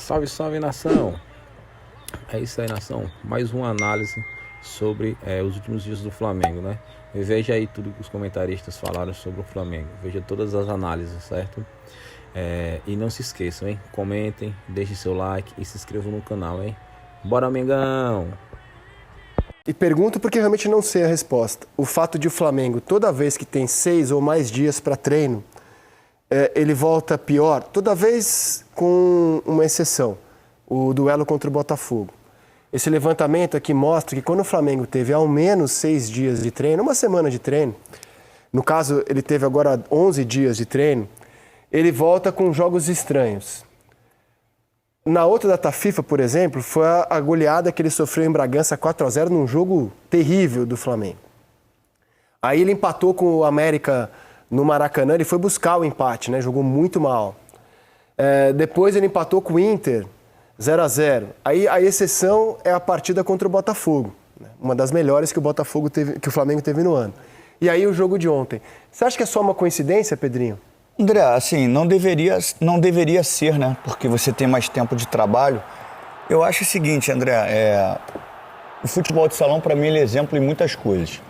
Salve, salve, nação! É isso aí, nação. Mais uma análise sobre os últimos dias do Flamengo, né? Veja aí tudo que os comentaristas falaram sobre o Flamengo. Veja todas as análises, certo? E não se esqueçam, hein? Comentem, deixem seu like e se inscrevam no canal, hein? Bora, Mengão! E pergunto porque realmente não sei a resposta. O fato de o Flamengo, toda vez que tem 6 ou mais dias para treino, ele volta pior, toda vez com uma exceção, o duelo contra o Botafogo. Esse levantamento aqui mostra que quando o Flamengo teve ao menos 6 dias de treino, uma semana de treino, no caso ele teve agora 11 dias de treino, ele volta com jogos estranhos. Na outra data FIFA, por exemplo, foi a goleada que ele sofreu em Bragança 4-0 num jogo terrível do Flamengo. Aí ele empatou com o América no Maracanã, ele foi buscar o empate, né? Jogou muito mal. Depois ele empatou com o Inter 0-0. Aí a exceção é a partida contra o Botafogo, né? Uma das melhores que o Flamengo teve no ano. E aí o jogo de ontem. Você acha que é só uma coincidência, Pedrinho? André, assim, não deveria ser, né? Porque você tem mais tempo de trabalho. Eu acho o seguinte, André, o futebol de salão, para mim, ele é exemplo em muitas coisas.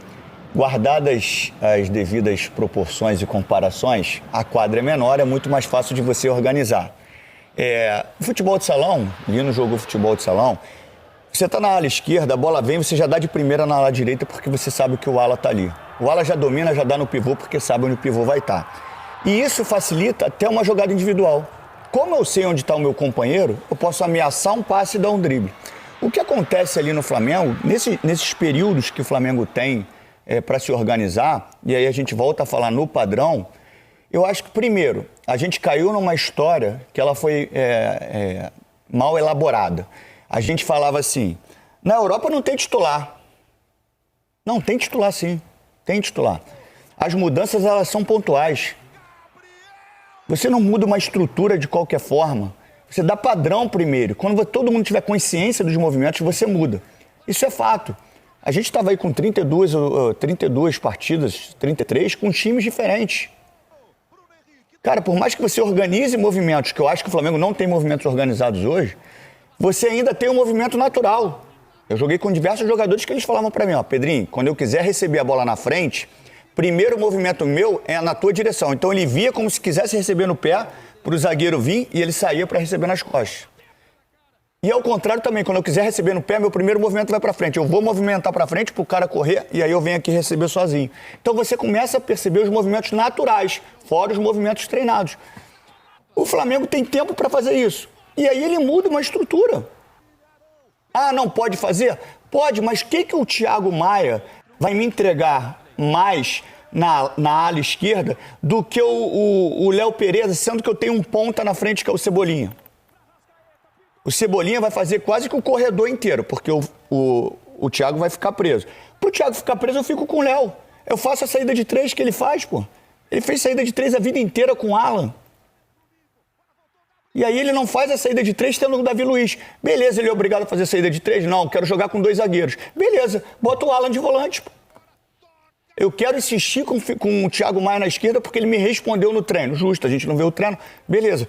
Guardadas as devidas proporções e comparações, a quadra é menor, é muito mais fácil de você organizar. O futebol de salão, Lino jogou futebol de salão, você está na ala esquerda, a bola vem, você já dá de primeira na ala direita porque você sabe que o ala está ali. O ala já domina, já dá no pivô porque sabe onde o pivô vai estar. E isso facilita até uma jogada individual. Como eu sei onde está o meu companheiro, eu posso ameaçar um passe e dar um drible. O que acontece ali no Flamengo, nesses períodos que o Flamengo tem para se organizar, e aí a gente volta a falar no padrão, eu acho que, primeiro, a gente caiu numa história que ela foi mal elaborada. A gente falava assim, na Europa não tem titular. Não, tem titular sim, tem titular. As mudanças, elas são pontuais. Você não muda uma estrutura de qualquer forma. Você dá padrão primeiro. Quando todo mundo tiver consciência dos movimentos, você muda. Isso é fato. A gente estava aí com 32 partidas, 33, com times diferentes. Cara, por mais que você organize movimentos, que eu acho que o Flamengo não tem movimentos organizados hoje, você ainda tem um movimento natural. Eu joguei com diversos jogadores que eles falavam para mim, Pedrinho, quando eu quiser receber a bola na frente, primeiro movimento meu é na tua direção. Então ele via como se quisesse receber no pé, para o zagueiro vir, e ele saía para receber nas costas. E ao contrário também, quando eu quiser receber no pé, meu primeiro movimento vai para frente. Eu vou movimentar para frente para o cara correr, e aí eu venho aqui receber sozinho. Então você começa a perceber os movimentos naturais, fora os movimentos treinados. O Flamengo tem tempo para fazer isso. E aí ele muda uma estrutura. Ah, não pode fazer? Pode, mas o que o Thiago Maia vai me entregar mais na ala esquerda do que o Léo Pereira, sendo que eu tenho um ponta na frente que é o Cebolinha? O Cebolinha vai fazer quase que o corredor inteiro, porque o Thiago vai ficar preso. Pro Thiago ficar preso, eu fico com o Léo. Eu faço a saída de 3 que ele faz, pô. Ele fez saída de 3 a vida inteira com o Alan. E aí ele não faz a saída de 3 tendo o Davi Luiz. Beleza, ele é obrigado a fazer a saída de 3? Não, quero jogar com 2 zagueiros. Beleza, bota o Alan de volante, pô. Eu quero insistir com o Thiago Maia na esquerda porque ele me respondeu no treino. Justo, a gente não vê o treino. Beleza,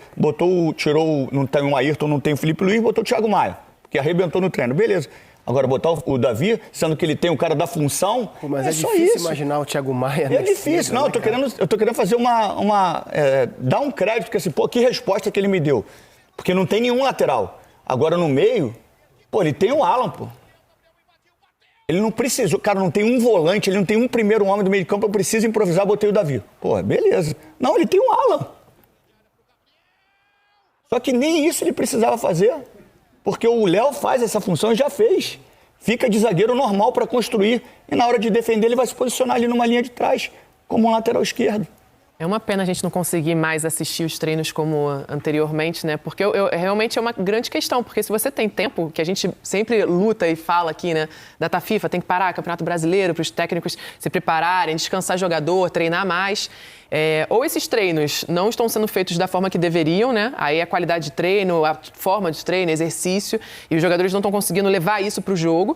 não tem o Ayrton, não tem o Felipe Luiz, botou o Thiago Maia, porque arrebentou no treino. Beleza. Agora botar o Davi, sendo que ele tem o cara da função, mas é só difícil isso. Imaginar o Thiago Maia É difícil. Não, eu tô querendo fazer dar um crédito, porque assim, que resposta que ele me deu. Porque não tem nenhum lateral. Agora no meio, ele tem o Alan, pô. Ele não precisou, cara, não tem um volante, ele não tem um primeiro homem do meio de campo, eu preciso improvisar, botei o Davi. Pô, beleza. Não, ele tem um Alan. Só que nem isso ele precisava fazer, porque o Léo faz essa função e já fez. Fica de zagueiro normal para construir, e na hora de defender ele vai se posicionar ali numa linha de trás, como um lateral esquerdo. É uma pena a gente não conseguir mais assistir os treinos como anteriormente, né? Porque realmente é uma grande questão, porque se você tem tempo, que a gente sempre luta e fala aqui, né? Data FIFA, tem que parar Campeonato Brasileiro para os técnicos se prepararem, descansar jogador, treinar mais. Ou esses treinos não estão sendo feitos da forma que deveriam, né? Aí a qualidade de treino, a forma de treino, exercício, e os jogadores não estão conseguindo levar isso para o jogo.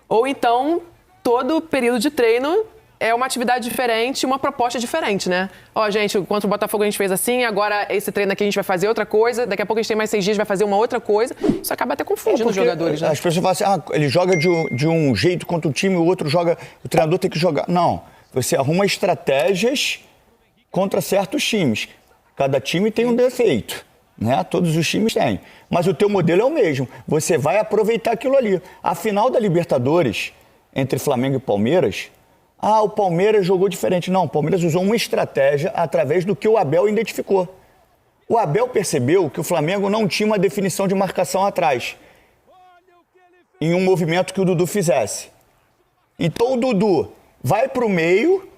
Ou então, todo período de treino é uma atividade diferente, uma proposta diferente, né? Ó, gente, contra o Botafogo a gente fez assim, agora esse treino aqui a gente vai fazer outra coisa, daqui a pouco a gente tem mais 6 dias, vai fazer uma outra coisa. Isso acaba até confundindo os jogadores, né? As pessoas falam assim, ele joga de um jeito contra o time, o outro joga, o treinador tem que jogar. Não, você arruma estratégias contra certos times. Cada time tem um defeito, né? Todos os times têm. Mas o teu modelo é o mesmo. Você vai aproveitar aquilo ali. A final da Libertadores, entre Flamengo e Palmeiras, o Palmeiras jogou diferente. Não, o Palmeiras usou uma estratégia através do que o Abel identificou. O Abel percebeu que o Flamengo não tinha uma definição de marcação atrás, em um movimento que o Dudu fizesse. Então o Dudu vai para o meio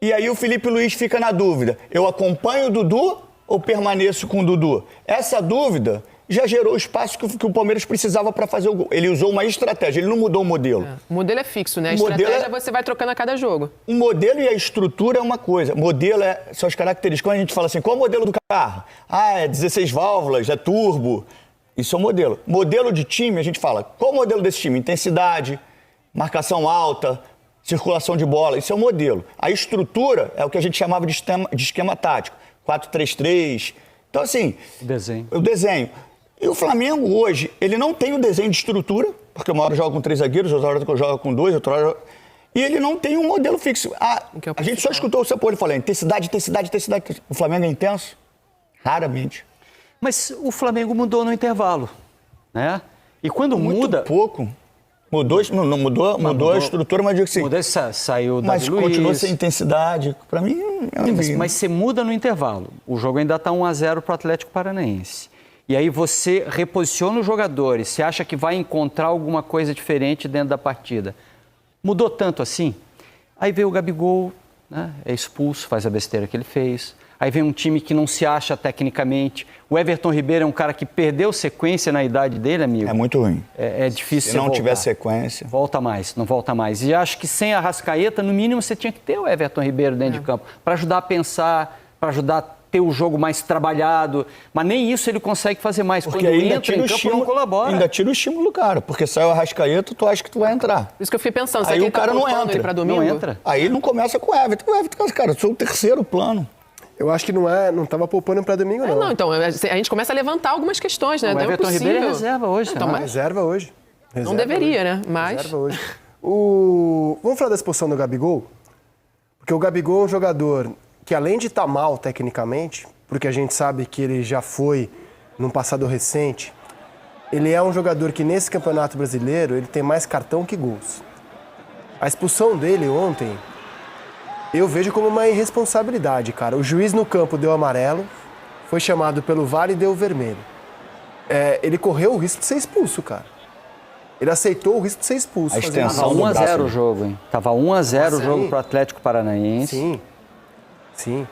e aí o Felipe Luiz fica na dúvida. Eu acompanho o Dudu ou permaneço com o Dudu? Essa dúvida já gerou o espaço que o Palmeiras precisava para fazer o gol. Ele usou uma estratégia, ele não mudou o modelo. O modelo é fixo, né? A estratégia você vai trocando a cada jogo. O modelo e a estrutura é uma coisa. Modelo são as características. Quando a gente fala assim, qual é o modelo do carro? É 16 válvulas, é turbo. Isso é o modelo. Modelo de time, a gente fala, qual o modelo desse time? Intensidade, marcação alta, circulação de bola. Isso é o modelo. A estrutura é o que a gente chamava de esquema tático. 4-3-3. Então, assim... O desenho. E o Flamengo, hoje, ele não tem o desenho de estrutura, porque uma hora joga com 3 zagueiros, outra hora joga com 2, outra hora... E ele não tem um modelo fixo. A gente só escutou o Cepolo falar intensidade. O Flamengo é intenso? Raramente. Mas o Flamengo mudou no intervalo, né? E quando muda... Muito pouco. Mudou a estrutura, mas digo assim... Mudou, saiu da Mas continuou sem intensidade. Para mim, mas você muda no intervalo. O jogo ainda está 1-0 para o Atlético Paranaense. E aí você reposiciona os jogadores. Você acha que vai encontrar alguma coisa diferente dentro da partida. Mudou tanto assim? Aí veio o Gabigol, né? É expulso, faz a besteira que ele fez. Aí vem um time que não se acha tecnicamente. O Everton Ribeiro é um cara que perdeu sequência na idade dele, amigo. É muito ruim. É difícil se não tiver sequência. Não volta mais. E acho que sem a Arrascaeta, no mínimo, você tinha que ter o Everton Ribeiro dentro de campo. Para ajudar a pensar, para ajudar a ter o jogo mais trabalhado. Mas nem isso ele consegue fazer mais. Porque quando ainda entra tira em campo, não colabora. Ainda tira o estímulo, cara. Porque sai o Arrascaeta, tu acha que tu vai entrar. Por isso que eu fiquei pensando. Aí o cara não entra. Ele pra domingo? Não entra. Aí ele não começa com o Everton. O Everton, cara, eu sou o terceiro plano. Eu acho que não estava poupando para domingo, não. Não, então, a gente começa a levantar algumas questões, né? O Everton Ribeiro é reserva hoje. Então, mas... Reserva hoje. Não deveria, né? Mas... Reserva hoje. Vamos falar da expulsão do Gabigol? Porque o Gabigol é um jogador que, além de estar mal tecnicamente, porque a gente sabe que ele já foi num passado recente, ele é um jogador que, nesse Campeonato Brasileiro, ele tem mais cartão que gols. A expulsão dele ontem... Eu vejo como uma irresponsabilidade, cara. O juiz no campo deu amarelo, foi chamado pelo VAR e deu vermelho. Ele correu o risco de ser expulso, cara. Ele aceitou o risco de ser expulso. A extensão Tava 1-0 o jogo, hein? Tava 1-0 o jogo pro Atlético Paranaense. Sim.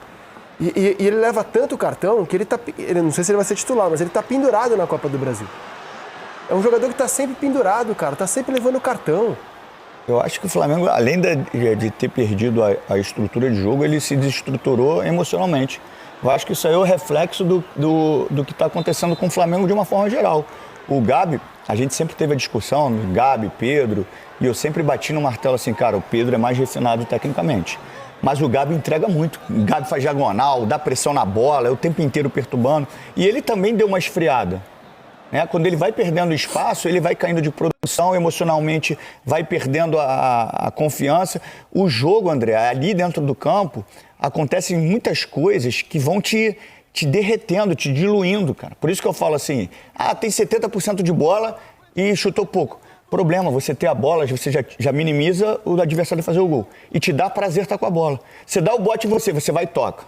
E ele leva tanto cartão que ele não sei se ele vai ser titular, mas ele tá pendurado na Copa do Brasil. É um jogador que tá sempre pendurado, cara. Tá sempre levando cartão. Eu acho que o Flamengo, além de ter perdido a estrutura de jogo, ele se desestruturou emocionalmente. Eu acho que isso aí é o reflexo do que está acontecendo com o Flamengo de uma forma geral. O Gabi, a gente sempre teve a discussão, Gabi, Pedro, e eu sempre bati no martelo assim, cara, o Pedro é mais refinado tecnicamente. Mas o Gabi entrega muito. O Gabi faz diagonal, dá pressão na bola, é o tempo inteiro perturbando. E ele também deu uma esfriada. Quando ele vai perdendo espaço, ele vai caindo de produção, emocionalmente vai perdendo a confiança. O jogo, André, ali dentro do campo, acontecem muitas coisas que vão te derretendo, te diluindo, cara. Por isso que eu falo assim, tem 70% de bola e chutou pouco. Problema, você ter a bola, você já minimiza o adversário fazer o gol. E te dá prazer estar com a bola. Você dá o bote em você vai e toca.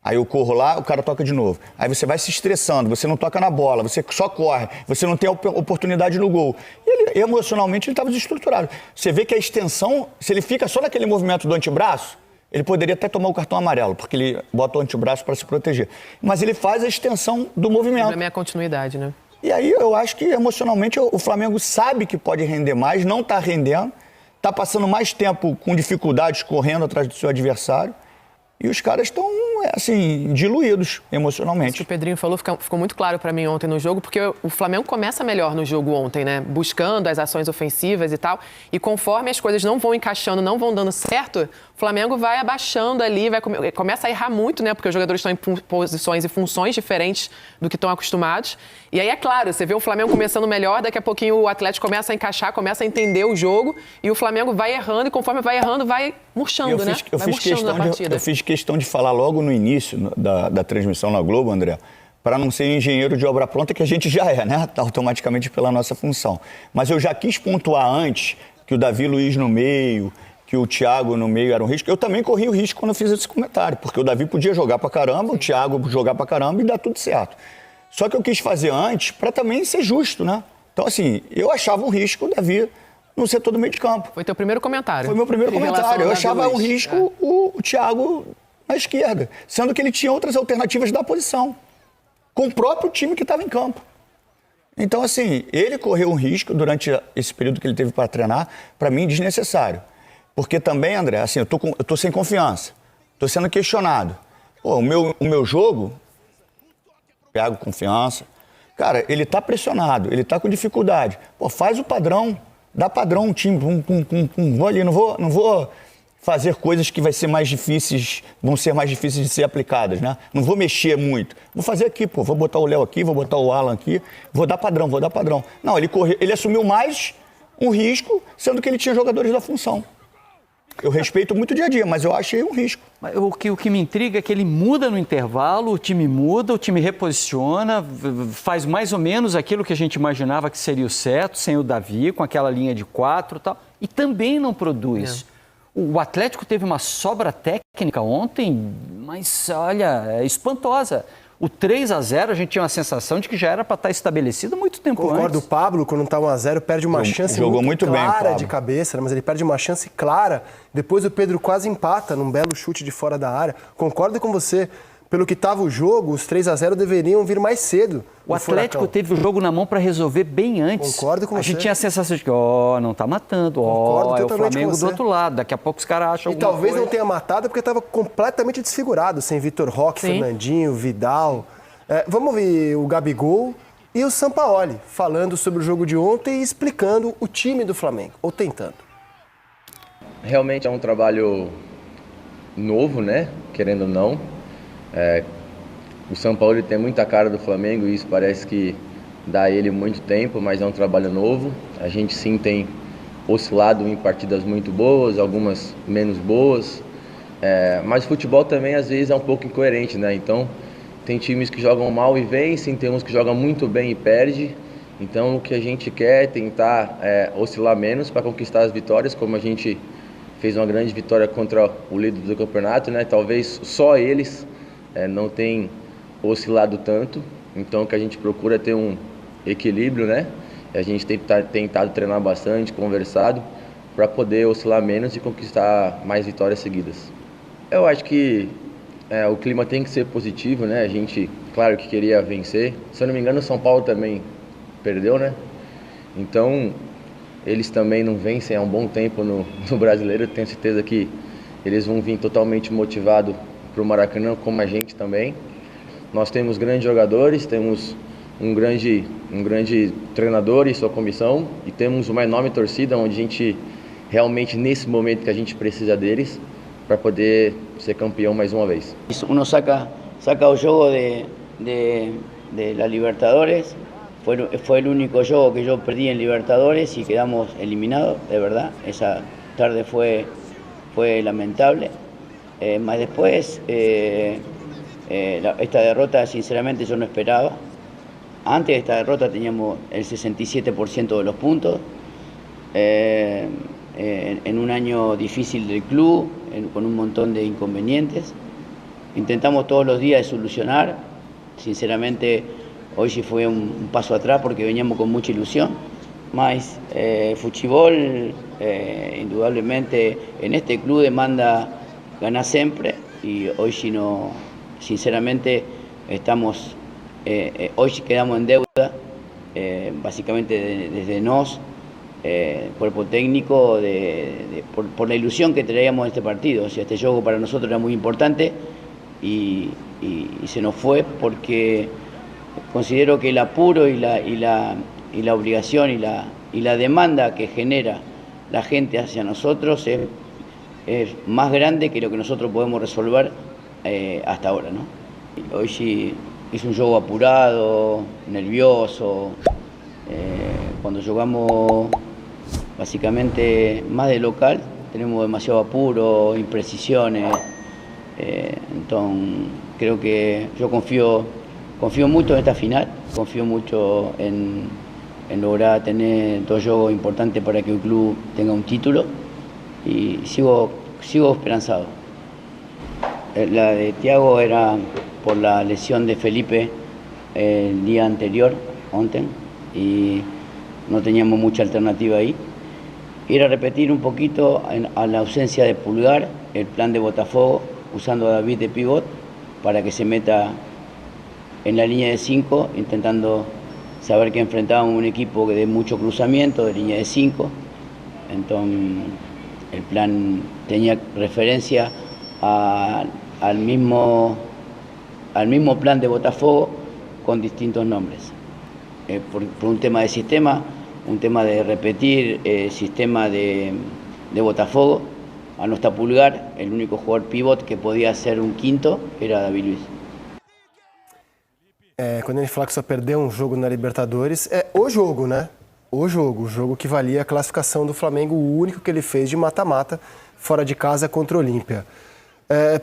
Aí eu corro lá, o cara toca de novo. Aí você vai se estressando, você não toca na bola, você só corre, você não tem oportunidade no gol. E ele, emocionalmente, ele estava desestruturado. Você vê que a extensão, se ele fica só naquele movimento do antebraço, ele poderia até tomar o cartão amarelo, porque ele bota o antebraço para se proteger. Mas ele faz a extensão do movimento. É a continuidade, né? E aí eu acho que emocionalmente o Flamengo sabe que pode render mais, não está rendendo, está passando mais tempo com dificuldades correndo atrás do seu adversário. E os caras estão assim, diluídos Isso que emocionalmente. o Pedrinho falou ficou muito claro para mim ontem no jogo, porque o Flamengo começa melhor no jogo ontem, né? Buscando as ações ofensivas e tal. E conforme as coisas não vão encaixando, não vão dando certo, o Flamengo vai abaixando ali, começa a errar muito, né? Porque os jogadores estão em posições e funções diferentes do que estão acostumados. E aí, é claro, você vê o Flamengo começando melhor, daqui a pouquinho o Atlético começa a encaixar, começa a entender o jogo, e o Flamengo vai errando, e conforme vai errando, vai murchando, né? Vai murchando na partida. Eu fiz questão de falar logo no início da transmissão na Globo, André, para não ser engenheiro de obra pronta, que a gente já é, né? Automaticamente pela nossa função. Mas eu já quis pontuar antes que o Davi Luiz no meio, que o Thiago no meio era um risco. Eu também corri o risco quando eu fiz esse comentário, porque o Davi podia jogar pra caramba, o Thiago jogar pra caramba e dar tudo certo. Só que eu quis fazer antes para também ser justo, né? Então, assim, eu achava um risco o Davi no setor do meio de campo. Foi teu primeiro comentário. Foi meu primeiro comentário. Eu achava um risco o Thiago na esquerda, sendo que ele tinha outras alternativas da posição, com o próprio time que estava em campo. Então, assim, ele correu um risco durante esse período que ele teve para treinar, para mim, desnecessário. Porque também, André, assim, eu tô sem confiança, tô sendo questionado. Pô, o meu jogo, pego confiança, cara, ele tá pressionado, ele tá com dificuldade. Pô, faz o padrão, dá padrão um time, vou ali, não vou fazer coisas que vão ser mais difíceis de ser aplicadas, né? Não vou mexer muito. Vou fazer aqui, pô, vou botar o Léo aqui, vou botar o Alan aqui, vou dar padrão. Não, ele assumiu mais um risco, sendo que ele tinha jogadores da função. Eu respeito muito o dia a dia, mas eu achei um risco. O que me intriga é que ele muda no intervalo, o time muda, o time reposiciona, faz mais ou menos aquilo que a gente imaginava que seria o certo, sem o Davi, com aquela linha de 4 e tal, e também não produz. O Atlético teve uma sobra técnica ontem, mas, olha, espantosa. O 3-0, a gente tinha uma sensação de que já era para estar estabelecido há muito tempo antes. Concordo, o Pablo, quando está 1-0, perde uma chance jogou muito clara bem, de cabeça, né? Mas ele perde uma chance clara. Depois o Pedro quase empata num belo chute de fora da área. Concordo com você. Pelo que estava o jogo, os 3-0 deveriam vir mais cedo. O Atlético teve o jogo na mão para resolver bem antes. Concordo com você. A gente tinha a sensação de que, não está matando, é o Flamengo do outro lado. Daqui a pouco os caras acham alguma talvez coisa. não tenha matado porque estava completamente desfigurado, sem Vitor Roque, Fernandinho, Vidal. Vamos ouvir o Gabigol e o Sampaoli falando sobre o jogo de ontem e explicando o time do Flamengo, ou tentando. Realmente é um trabalho novo, né? Querendo ou não. O Sampaoli tem muita cara do Flamengo e isso parece que dá a ele muito tempo, mas é um trabalho novo. A gente sim tem oscilado em partidas muito boas, algumas menos boas, mas o futebol também às vezes é um pouco incoerente, né? Então tem times que jogam mal e vencem, tem uns que jogam muito bem e perdem. Então o que a gente quer é tentar oscilar menos para conquistar as vitórias, como a gente fez uma grande vitória contra o líder do campeonato, né? Talvez só eles não tem oscilado tanto, então o que a gente procura é ter um equilíbrio, né? A gente tem tentado treinar bastante, conversado, para poder oscilar menos e conquistar mais vitórias seguidas. Eu acho que o clima tem que ser positivo, né? A gente, claro que queria vencer. Se eu não me engano, o São Paulo também perdeu, né? Então, eles também não vencem há um bom tempo no Brasileiro. Eu tenho certeza que eles vão vir totalmente motivados para o Maracanã, como a gente também. Nós temos grandes jogadores, temos um grande treinador e sua comissão, e temos uma enorme torcida, onde a gente realmente, nesse momento que a gente precisa deles, para poder ser campeão mais uma vez. Uno saca o jogo de la Libertadores, fue el único jogo que yo perdí en Libertadores y quedamos eliminados, de verdad, esa tarde fue lamentable. Más después, esta derrota sinceramente yo no esperaba. Antes de esta derrota teníamos el 67% de los puntos, en un año difícil del club, con un montón de inconvenientes. Intentamos todos los días de solucionar. Sinceramente, hoy sí fue un paso atrás porque veníamos con mucha ilusión. Mas fútbol, indudablemente, en este club demanda ganar siempre, y hoy sí no, sinceramente, hoy sí quedamos en deuda, básicamente desde nos, cuerpo técnico, por la ilusión que traíamos de este partido. O sea, este juego para nosotros era muy importante y se nos fue porque considero que el apuro y la obligación y la demanda que genera la gente hacia nosotros es más grande que lo que nosotros podemos resolver hasta ahora, ¿no? Hoy sí es un juego apurado, nervioso. Cuando jugamos básicamente más de local, tenemos demasiado apuro, imprecisiones. Entonces creo que yo confío mucho en esta final, confío mucho en lograr tener dos juegos importantes para que el club tenga un título y sigo esperanzado. La de Thiago era por la lesión de Felipe el día anterior, ontem, y no teníamos mucha alternativa ahí. Era repetir un poquito a la ausencia de Pulgar el plan de Botafogo, usando a David de pivot para que se meta en la línea de 5, intentando saber que enfrentábamos un equipo que de mucho cruzamiento, de línea de 5. Entonces el plan tenía referencia al mismo plan de Botafogo con distintos nombres. Por un tema de sistema, un tema de repetir el sistema de Botafogo. A no estar Pulgar, el único jugador pivot que podía ser un quinto era David Luiz. Quando ele fala que só perdeu um jogo na Libertadores, é o jogo, né? O jogo que valia a classificação do Flamengo, o único que ele fez de mata-mata fora de casa contra o Olímpia.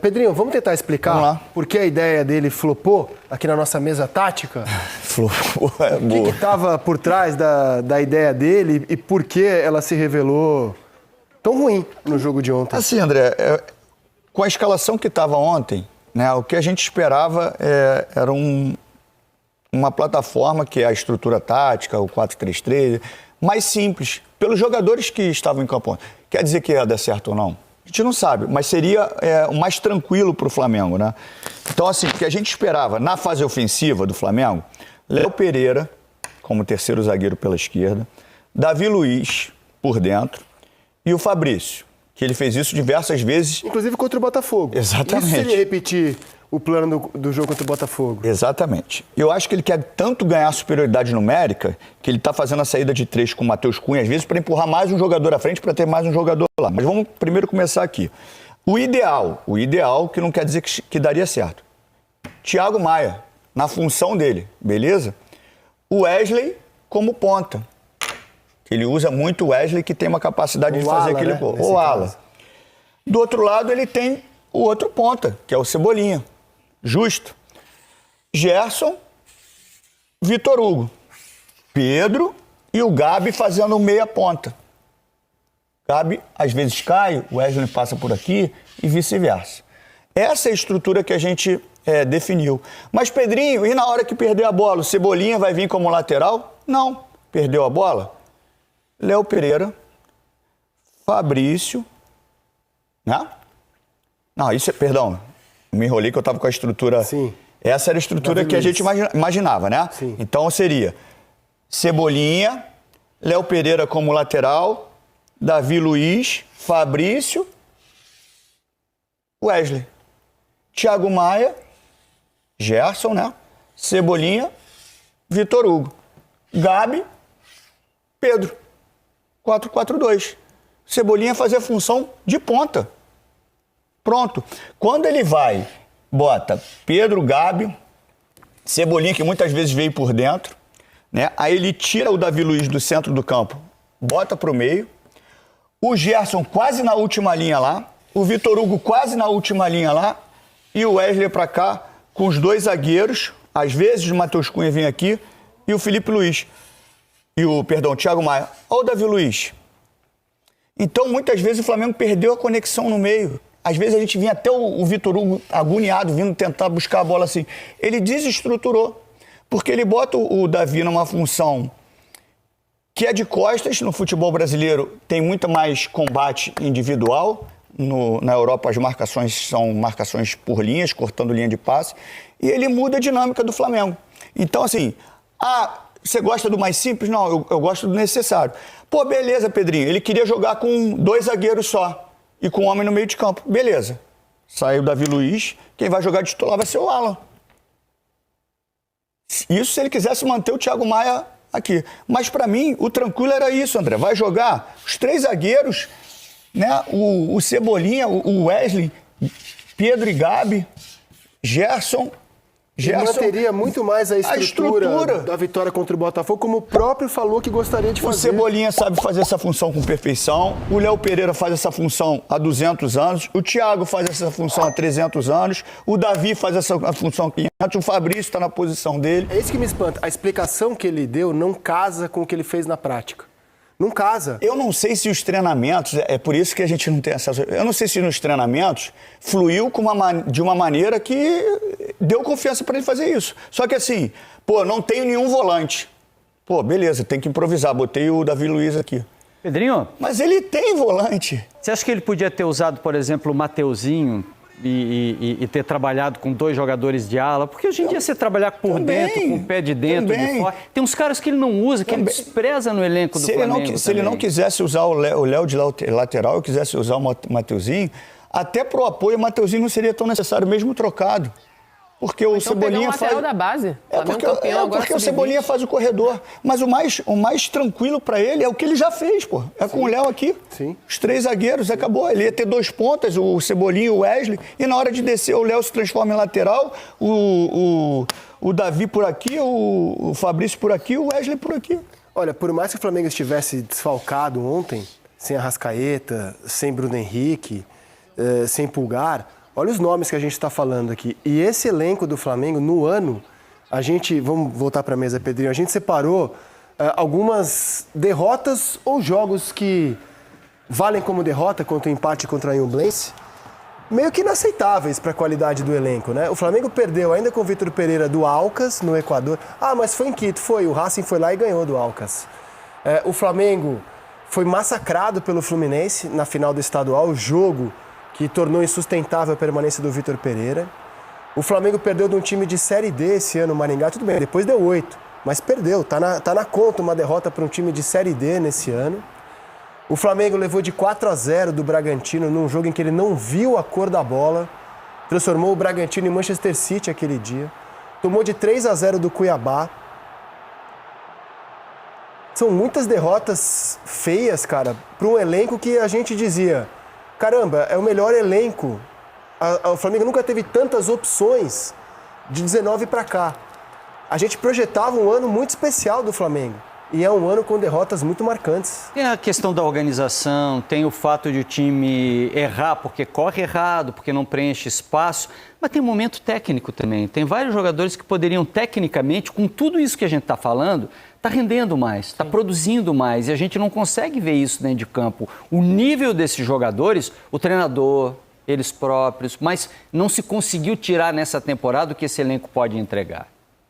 Pedrinho, vamos tentar explicar por que a ideia dele flopou aqui na nossa mesa tática? Flopou, é boa. O que estava por trás da ideia dele e por que ela se revelou tão ruim no jogo de ontem? Assim, André, com a escalação que estava ontem, né, o que a gente esperava era uma plataforma que é a estrutura tática, o 4-3-3, mais simples, pelos jogadores que estavam em campo. Quer dizer que ia dar certo ou não? A gente não sabe, mas seria o mais tranquilo para o Flamengo, né? Então, assim, o que a gente esperava na fase ofensiva do Flamengo, Léo Pereira, como terceiro zagueiro pela esquerda, Davi Luiz por dentro e o Fabrício, que ele fez isso diversas vezes. Inclusive contra o Botafogo. Exatamente. Isso seria repetir o plano do jogo contra o Botafogo. Exatamente. Eu acho que ele quer tanto ganhar superioridade numérica que ele está fazendo a saída de 3 com o Matheus Cunha, às vezes, para empurrar mais um jogador à frente, para ter mais um jogador lá. Mas vamos primeiro começar aqui. O ideal, que não quer dizer que daria certo. Thiago Maia, na função dele, beleza? O Wesley como ponta. Ele usa muito o Wesley, que tem uma capacidade de fazer aquele gol. O ala. Do outro lado, ele tem o outro ponta, que é o Cebolinha. Justo. Gerson, Vitor Hugo, Pedro e o Gabi fazendo meia ponta. Gabi, às vezes cai, o Wesley passa por aqui e vice-versa. Essa é a estrutura que a gente definiu. Mas, Pedrinho, e na hora que perder a bola, o Cebolinha vai vir como lateral? Não. Perdeu a bola? Léo Pereira, Fabrício, né? Não, isso é, perdão, me enrolei que eu estava com a estrutura. Sim. Essa era a estrutura que a gente imaginava, né? Sim. Então seria Cebolinha, Léo Pereira como lateral, Davi Luiz, Fabrício, Wesley, Thiago Maia, Gerson, né? Cebolinha, Vitor Hugo, Gabi, Pedro. 4-4-2. Cebolinha fazer a função de ponta. Pronto. Quando ele vai, bota Pedro, Gabi, Cebolinha, que muitas vezes veio por dentro, né? Aí ele tira o Davi Luiz do centro do campo, bota para o meio, o Gerson quase na última linha lá, o Vitor Hugo quase na última linha lá, e o Wesley para cá, com os dois zagueiros, às vezes o Matheus Cunha vem aqui, e o Felipe Luiz. Thiago Maia. Olha o Davi Luiz. Então, muitas vezes o Flamengo perdeu a conexão no meio. Às vezes a gente vinha até o Vitor Hugo agoniado, vindo tentar buscar a bola assim. Ele desestruturou, porque ele bota o Davi numa função que é de costas. No futebol brasileiro tem muito mais combate individual. Na Europa as marcações são marcações por linhas, cortando linha de passe. E ele muda a dinâmica do Flamengo. Então, assim, você gosta do mais simples? Não, eu gosto do necessário. Pô, beleza, Pedrinho. Ele queria jogar com 2 zagueiros só e com um homem no meio de campo. Beleza. saiu o Davi Luiz, quem vai jogar de titular vai ser o Alan. Isso se ele quisesse manter o Thiago Maia aqui. Mas para mim, o tranquilo era isso, André. Vai jogar os 3 zagueiros, né? O Cebolinha, o Wesley, Pedro e Gabi, Gerson. E manteria muito mais a estrutura da vitória contra o Botafogo, como o próprio falou que gostaria de fazer. O Cebolinha sabe fazer essa função com perfeição, o Léo Pereira faz essa função há 200 anos, o Thiago faz essa função há 300 anos, o Davi faz essa função há 500, o Fabrício está na posição dele. É isso que me espanta. A explicação que ele deu não casa com o que ele fez na prática. Não casa. Eu não sei se os treinamentos, é por isso que a gente não tem acesso. Eu não sei se nos treinamentos fluiu de uma maneira que deu confiança para ele fazer isso. Só que assim, não tenho nenhum volante. Beleza, tem que improvisar. Botei o Davi Luiz aqui. Pedrinho? Mas ele tem volante. Você acha que ele podia ter usado, por exemplo, o Mateuzinho e ter trabalhado com 2 jogadores de ala? Porque hoje em dia você trabalhar por dentro, com o pé de dentro, de fora. Tem uns caras que ele não usa, que ele despreza no elenco do Flamengo. Se ele não quisesse usar o Léo de lateral, eu quisesse usar o Mateuzinho, até pro apoio o Mateuzinho não seria tão necessário, mesmo trocado. Porque o Cebolinha faz. Da base. Porque o Cebolinha faz o corredor. Mas o mais tranquilo para ele é o que ele já fez, pô. É com o Léo aqui. Sim. Os 3 zagueiros, acabou. Ele ia ter 2 pontas, o Cebolinha e o Wesley. E na hora de descer, o Léo se transforma em lateral, o Davi por aqui, o Fabrício por aqui, o Wesley por aqui. Olha, por mais que o Flamengo estivesse desfalcado ontem, sem Arrascaeta, sem Bruno Henrique, sem Pulgar, olha os nomes que a gente está falando aqui. E esse elenco do Flamengo, no ano, vamos voltar para a mesa, Pedrinho, a gente separou algumas derrotas ou jogos que valem como derrota contra o empate contra a Ñublense, meio que inaceitáveis para a qualidade do elenco, né? O Flamengo perdeu ainda com o Vitor Pereira do Alcas, no Equador. Mas foi em Quito, o Racing foi lá e ganhou do Alcas. O Flamengo foi massacrado pelo Fluminense na final do estadual, o jogo que tornou insustentável a permanência do Vitor Pereira. O Flamengo perdeu de um time de Série D esse ano, o Maringá, tudo bem, depois deu 8, mas perdeu, tá na conta uma derrota para um time de Série D nesse ano. O Flamengo levou de 4-0 do Bragantino num jogo em que ele não viu a cor da bola, transformou o Bragantino em Manchester City aquele dia, tomou de 3-0 do Cuiabá. São muitas derrotas feias, cara, para um elenco que a gente dizia: caramba, é o melhor elenco. O Flamengo nunca teve tantas opções de 19 para cá. A gente projetava um ano muito especial do Flamengo. E é um ano com derrotas muito marcantes. Tem a questão da organização, tem o fato de o time errar porque corre errado, porque não preenche espaço, mas tem um momento técnico também. Tem vários jogadores que poderiam, tecnicamente, com tudo isso que a gente está falando, está rendendo mais, está produzindo mais, e a gente não consegue ver isso dentro de campo. O nível desses jogadores, o treinador, eles próprios, mas não se conseguiu tirar nessa temporada o que esse elenco pode entregar.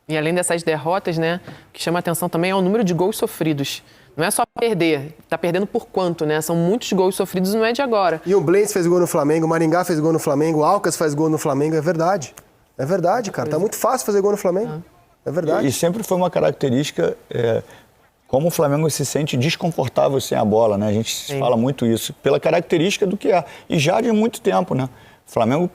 E além dessas derrotas, né, o que chama a atenção também é o número de gols sofridos. Não é só perder, tá perdendo por quanto, né? São muitos gols sofridos, não é de agora. E o Blens fez gol no Flamengo, o Maringá fez gol no Flamengo, o Alcas faz gol no Flamengo, é verdade. É verdade, cara. Tá muito fácil fazer gol no Flamengo. É verdade. E sempre foi uma característica, como o Flamengo se sente desconfortável sem a bola, né? A gente fala muito isso, pela característica do que é. E já de muito tempo, né? O Flamengo,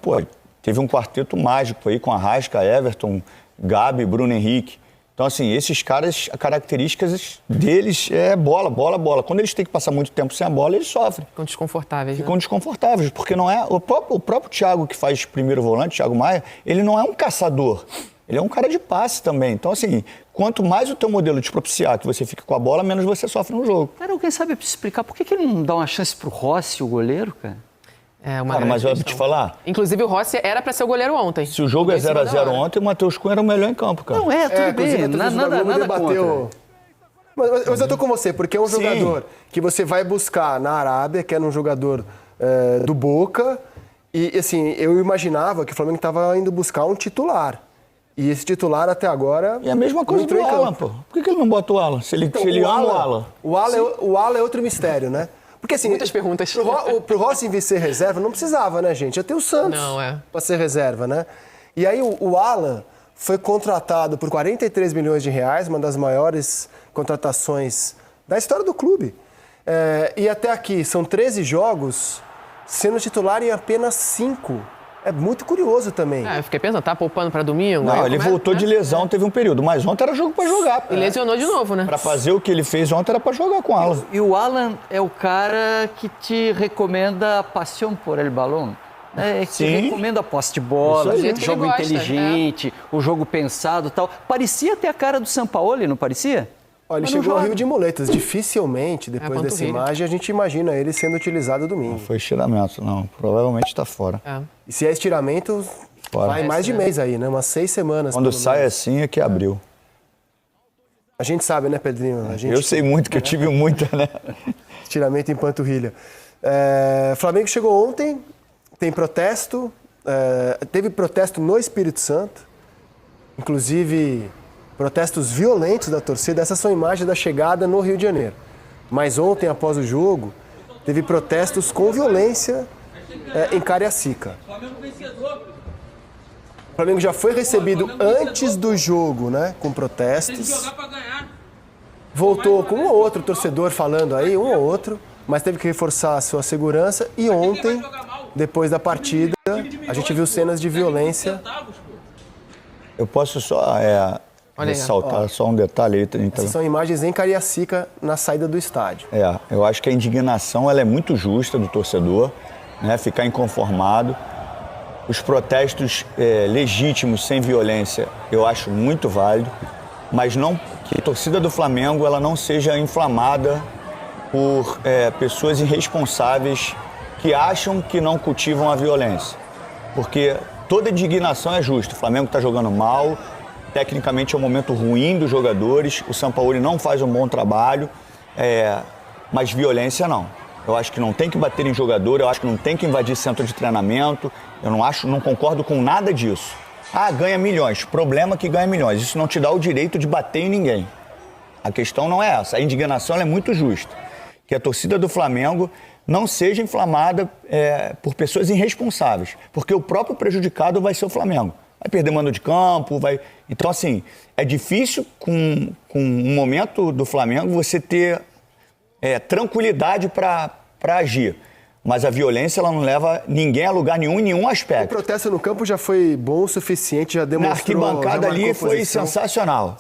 teve um quarteto mágico aí com Arrasca, Everton, Gabi, Bruno Henrique. Então, assim, esses caras, as características deles é bola, bola, bola. Quando eles têm que passar muito tempo sem a bola, eles sofrem. Ficam desconfortáveis, Ficam desconfortáveis, porque não é... O próprio Thiago, que faz primeiro volante, Thiago Maia, ele não é um caçador. Ele é um cara de passe também. Então, assim, quanto mais o teu modelo te propiciar que você fique com a bola, menos você sofre no jogo. Cara, alguém sabe explicar por que ele não dá uma chance pro Rossi, o goleiro, cara? Mas eu vou te falar. Inclusive, o Rossi era para ser o goleiro ontem. Se o jogo é 0-0 ontem, o Matheus Cunha era o melhor em campo, cara. Não, tudo bem. Nada contra. Mas eu tô com você, porque é um jogador que você vai buscar na Arábia, que era um jogador do Boca, e assim, eu imaginava que o Flamengo estava indo buscar um titular. E esse titular até agora... E a mesma coisa do Alan, pô. Por que ele não bota o Alan? Se ele ama o Alan. O Alan é outro mistério, né? Porque assim, muitas perguntas. Pro Rossi vir ser reserva, não precisava, né, gente? Já tem o Santos para ser reserva, né? E aí o Alan foi contratado por 43 milhões de reais, uma das maiores contratações da história do clube. E até aqui, são 13 jogos, sendo titular em apenas 5. É muito curioso também. Eu fiquei pensando, tá poupando para domingo? Não, ele voltou de lesão, teve um período, mas ontem era jogo para jogar. E lesionou de novo, né? Para fazer o que ele fez ontem era para jogar com o Alan. E o Alan é o cara que te recomenda a paixão por el balão. Que te recomenda a posse de bola, Isso aí. o jogo Gosta, inteligente, o jogo pensado e tal. Parecia ter a cara do Sampaoli, não parecia? Olha, ele chegou ao Rio de muletas. Dificilmente, depois dessa imagem, a gente imagina ele sendo utilizado domingo. Não foi estiramento, não. Provavelmente está fora. E se é estiramento, vai mais de mês aí, né? Umas 6 semanas. Quando sai assim é que abriu. A gente sabe, né, Pedrinho? Eu sei muito, que eu tive muita, né? Estiramento em panturrilha. Flamengo chegou ontem, tem protesto, teve protesto no Espírito Santo, inclusive protestos violentos da torcida. Essas são imagens da chegada no Rio de Janeiro. Mas ontem, após o jogo, teve protestos com violência em Cariacica. O Flamengo já foi recebido antes do jogo, né, com protestos. Voltou com um ou outro torcedor falando aí, um ou outro, mas teve que reforçar a sua segurança. E ontem, depois da partida, a gente viu cenas de violência. Eu posso só ressaltar só um detalhe aí. Essas são imagens em Cariacica, na saída do estádio. Eu acho que a indignação ela é muito justa do torcedor, né, ficar inconformado. Os protestos legítimos, sem violência, eu acho muito válido, mas não que a torcida do Flamengo ela não seja inflamada por pessoas irresponsáveis que acham que não cultivam a violência. Porque toda indignação é justa. O Flamengo está jogando mal, tecnicamente é um momento ruim dos jogadores, o Sampaoli não faz um bom trabalho, mas violência não. Eu acho que não tem que bater em jogador, eu acho que não tem que invadir centro de treinamento, eu não concordo com nada disso. Ganha milhões, problema que ganha milhões, isso não te dá o direito de bater em ninguém. A questão não é essa, a indignação ela é muito justa. Que a torcida do Flamengo não seja inflamada por pessoas irresponsáveis, porque o próprio prejudicado vai ser o Flamengo. Vai perder mando de campo, vai... Então, assim, é difícil com um momento do Flamengo você ter tranquilidade para agir. Mas a violência ela não leva ninguém a lugar nenhum em nenhum aspecto. O protesto no campo já foi bom o suficiente, já demonstrou... Na arquibancada ali foi sensacional.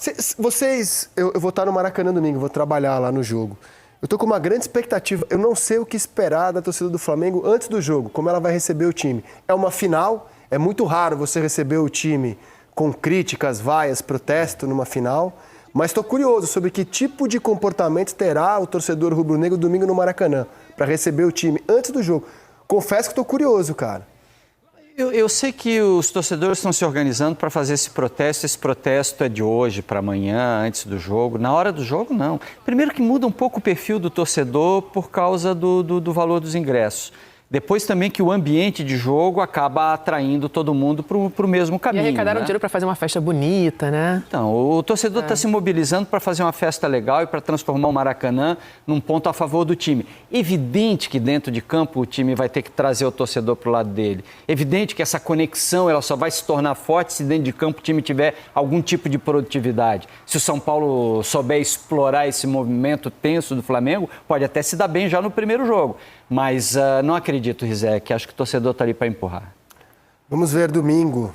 Eu vou estar no Maracanã domingo, vou trabalhar lá no jogo. Eu tô com uma grande expectativa. Eu não sei o que esperar da torcida do Flamengo antes do jogo, como ela vai receber o time. É uma final, é muito raro você receber o time com críticas, vaias, protesto numa final. Mas estou curioso sobre que tipo de comportamento terá o torcedor rubro-negro domingo no Maracanã para receber o time antes do jogo. Confesso que estou curioso, cara. Eu sei que os torcedores estão se organizando para fazer esse protesto. Esse protesto é de hoje para amanhã, antes do jogo. Na hora do jogo, não. Primeiro que muda um pouco o perfil do torcedor por causa do valor dos ingressos. Depois também que o ambiente de jogo acaba atraindo todo mundo para o mesmo caminho. E arrecadaram né? dinheiro para fazer uma festa bonita, né? Então, o torcedor está se mobilizando para fazer uma festa legal e para transformar o Maracanã num ponto a favor do time. Evidente que dentro de campo o time vai ter que trazer o torcedor para o lado dele. Evidente que essa conexão ela só vai se tornar forte se dentro de campo o time tiver algum tipo de produtividade. Se o São Paulo souber explorar esse movimento tenso do Flamengo, pode até se dar bem já no primeiro jogo. Mas não acredito, Rizek, acho que o torcedor está ali para empurrar. Vamos ver domingo.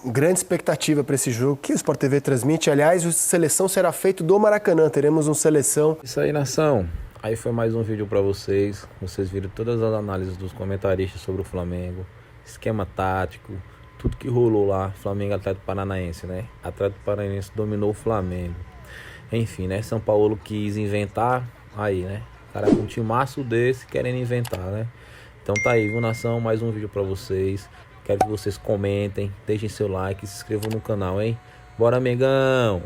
Grande expectativa para esse jogo que o Sport TV transmite. Aliás, a seleção será feito do Maracanã. Teremos um seleção. Isso aí, nação. Aí foi mais um vídeo para vocês. Vocês viram todas as análises dos comentaristas sobre o Flamengo. Esquema tático, tudo que rolou lá. Flamengo Atlético Paranaense, né? Atlético Paranaense dominou o Flamengo. Enfim, né? São Paulo quis inventar. Aí, né? Cara, com um timaço desse querendo inventar, né? Então tá aí, viu, nação? Mais um vídeo pra vocês. Quero que vocês comentem, deixem seu like, se inscrevam no canal, hein? Bora, Mengão!